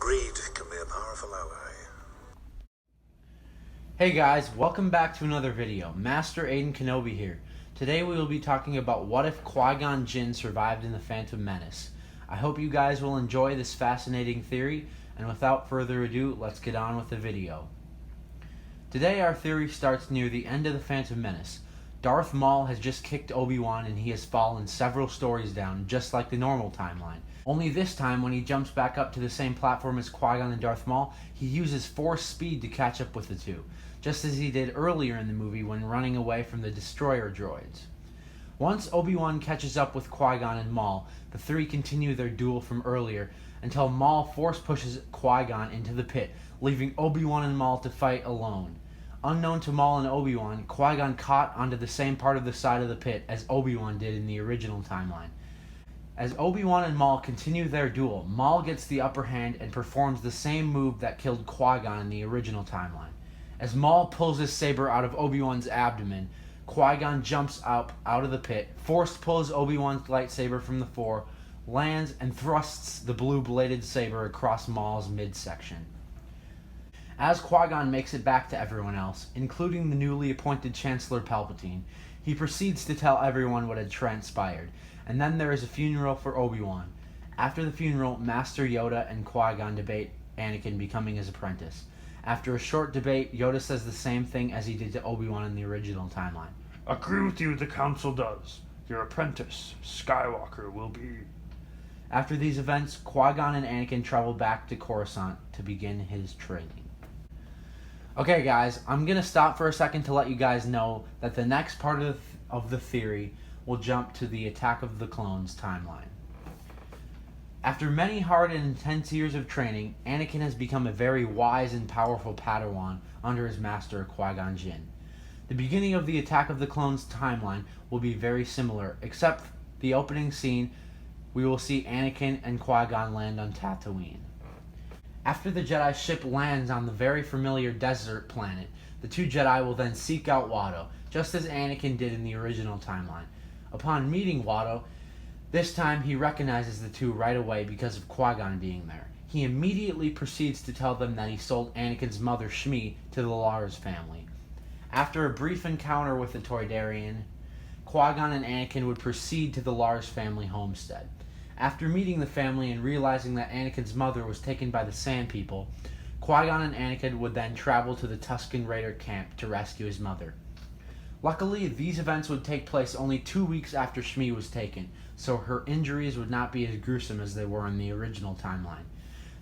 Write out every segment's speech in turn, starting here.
Greed can be a powerful ally. Hey guys, welcome back to another video. Master Aiden Kenobi here. Today we will be talking about what if Qui Gon Jinn survived in the Phantom Menace. I hope you guys will enjoy this fascinating theory, and without further ado, let's get on with the video. Today our theory starts near the end of the Phantom Menace. Darth Maul has just kicked Obi-Wan and he has fallen several stories down, just like the normal timeline. Only this time, when he jumps back up to the same platform as Qui-Gon and Darth Maul, he uses force speed to catch up with the two, just as he did earlier in the movie when running away from the destroyer droids. Once Obi-Wan catches up with Qui-Gon and Maul, the three continue their duel from earlier until Maul force pushes Qui-Gon into the pit, leaving Obi-Wan and Maul to fight alone. Unknown to Maul and Obi-Wan, Qui-Gon caught onto the same part of the side of the pit as Obi-Wan did in the original timeline. As Obi-Wan and Maul continue their duel, Maul gets the upper hand and performs the same move that killed Qui-Gon in the original timeline. As Maul pulls his saber out of Obi-Wan's abdomen, Qui-Gon jumps up out of the pit, force pulls Obi-Wan's lightsaber from the floor, lands, and thrusts the blue-bladed saber across Maul's midsection. As Qui-Gon makes it back to everyone else, including the newly appointed Chancellor Palpatine, he proceeds to tell everyone what had transpired, and then there is a funeral for Obi-Wan. After the funeral, Master Yoda and Qui-Gon debate Anakin becoming his apprentice. After a short debate, Yoda says the same thing as he did to Obi-Wan in the original timeline. Agree with you, the Council does. Your apprentice, Skywalker, will be... After these events, Qui-Gon and Anakin travel back to Coruscant to begin his training. Okay guys, I'm going to stop for a second to let you guys know that the next part of the theory will jump to the Attack of the Clones timeline. After many hard and intense years of training, Anakin has become a very wise and powerful Padawan under his master Qui-Gon Jinn. The beginning of the Attack of the Clones timeline will be very similar, except the opening scene we will see Anakin and Qui-Gon land on Tatooine. After the Jedi ship lands on the very familiar desert planet, the two Jedi will then seek out Watto, just as Anakin did in the original timeline. Upon meeting Watto, this time he recognizes the two right away because of Qui-Gon being there. He immediately proceeds to tell them that he sold Anakin's mother Shmi to the Lars family. After a brief encounter with the Toydarian, Qui-Gon and Anakin would proceed to the Lars family homestead. After meeting the family and realizing that Anakin's mother was taken by the Sand People, Qui-Gon and Anakin would then travel to the Tusken Raider camp to rescue his mother. Luckily, these events would take place only 2 weeks after Shmi was taken, so her injuries would not be as gruesome as they were in the original timeline.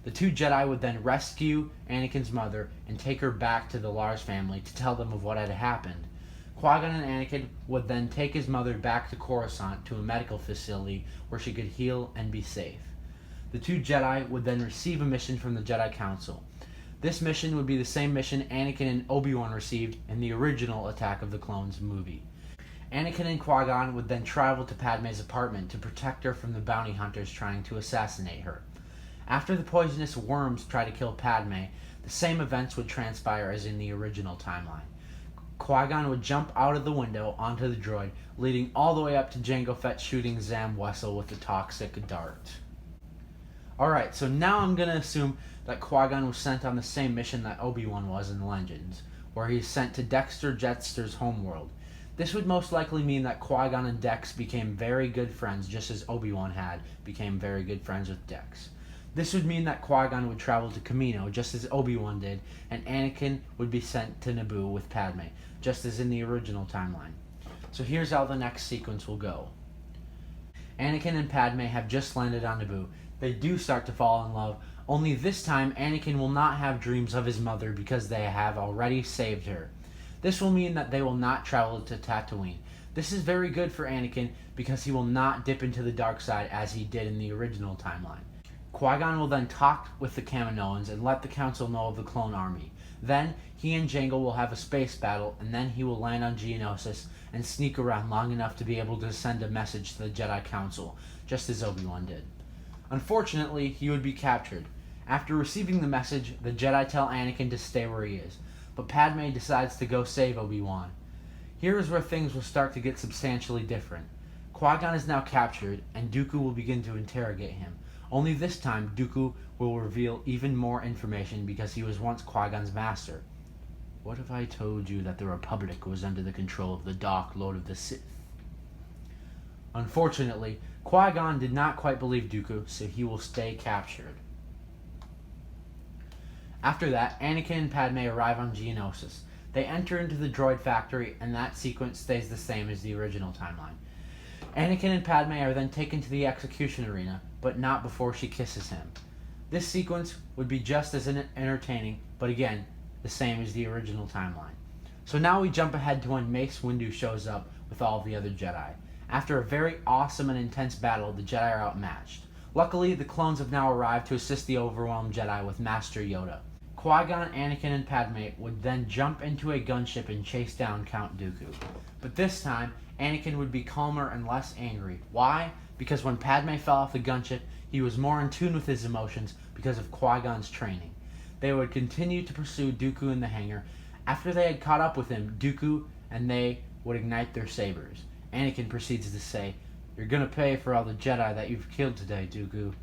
The two Jedi would then rescue Anakin's mother and take her back to the Lars family to tell them of what had happened. Qui-Gon and Anakin would then take his mother back to Coruscant to a medical facility where she could heal and be safe. The two Jedi would then receive a mission from the Jedi Council. This mission would be the same mission Anakin and Obi-Wan received in the original Attack of the Clones movie. Anakin and Qui-Gon would then travel to Padme's apartment to protect her from the bounty hunters trying to assassinate her. After the poisonous worms try to kill Padme, the same events would transpire as in the original timeline. Qui-Gon would jump out of the window onto the droid, leading all the way up to Jango Fett shooting Zam Wesell with the toxic dart. Alright, so now I'm going to assume that Qui-Gon was sent on the same mission that Obi-Wan was in Legends, where he's sent to Dexter Jettster's homeworld. This would most likely mean that Qui-Gon and Dex became very good friends, just as Obi-Wan became very good friends with Dex. This would mean that Qui-Gon would travel to Kamino, just as Obi-Wan did, and Anakin would be sent to Naboo with Padme, just as in the original timeline. So here's how the next sequence will go. Anakin and Padme have just landed on Naboo. They do start to fall in love, only this time Anakin will not have dreams of his mother because they have already saved her. This will mean that they will not travel to Tatooine. This is very good for Anakin because he will not dip into the dark side as he did in the original timeline. Qui-Gon will then talk with the Kaminoans and let the Council know of the clone army. Then, he and Jango will have a space battle, and then he will land on Geonosis and sneak around long enough to be able to send a message to the Jedi Council, just as Obi-Wan did. Unfortunately, he would be captured. After receiving the message, the Jedi tell Anakin to stay where he is, but Padme decides to go save Obi-Wan. Here is where things will start to get substantially different. Qui-Gon is now captured, and Dooku will begin to interrogate him. Only this time, Dooku will reveal even more information because he was once Qui-Gon's master. What if I told you that the Republic was under the control of the Dark Lord of the Sith? Unfortunately, Qui-Gon did not quite believe Dooku, so he will stay captured. After that, Anakin and Padme arrive on Geonosis. They enter into the droid factory, and that sequence stays the same as the original timeline. Anakin and Padme are then taken to the execution arena, but not before she kisses him. This sequence would be just as entertaining, but again, the same as the original timeline. So now we jump ahead to when Mace Windu shows up with all of the other Jedi. After a very awesome and intense battle, the Jedi are outmatched. Luckily, the clones have now arrived to assist the overwhelmed Jedi with Master Yoda. Qui-Gon, Anakin, and Padme would then jump into a gunship and chase down Count Dooku. But this time, Anakin would be calmer and less angry. Why? Because when Padme fell off the gunship, he was more in tune with his emotions because of Qui-Gon's training. They would continue to pursue Dooku in the hangar. After they had caught up with him, Dooku and they would ignite their sabers. Anakin proceeds to say, "You're gonna pay for all the Jedi that you've killed today, Dooku."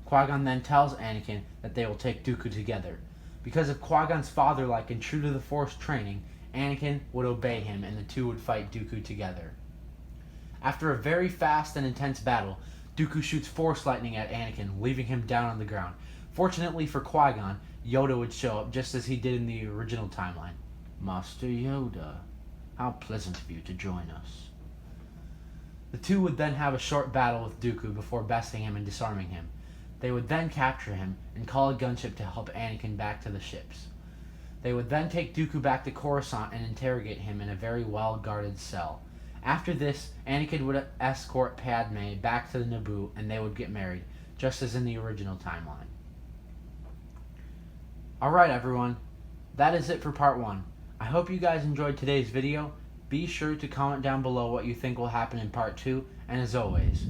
Qui-Gon then tells Anakin that they will take Dooku together. Because of Qui-Gon's father-like and true-to-the-Force training, Anakin would obey him and the two would fight Dooku together. After a very fast and intense battle, Dooku shoots Force lightning at Anakin, leaving him down on the ground. Fortunately for Qui-Gon, Yoda would show up just as he did in the original timeline. "Master Yoda, how pleasant of you to join us." The two would then have a short battle with Dooku before besting him and disarming him. They would then capture him and call a gunship to help Anakin back to the ships. They would then take Dooku back to Coruscant and interrogate him in a very well-guarded cell. After this, Anakin would escort Padme back to the Naboo and they would get married, just as in the original timeline. Alright everyone, that is it for part 1. I hope you guys enjoyed today's video. Be sure to comment down below what you think will happen in part 2, and as always,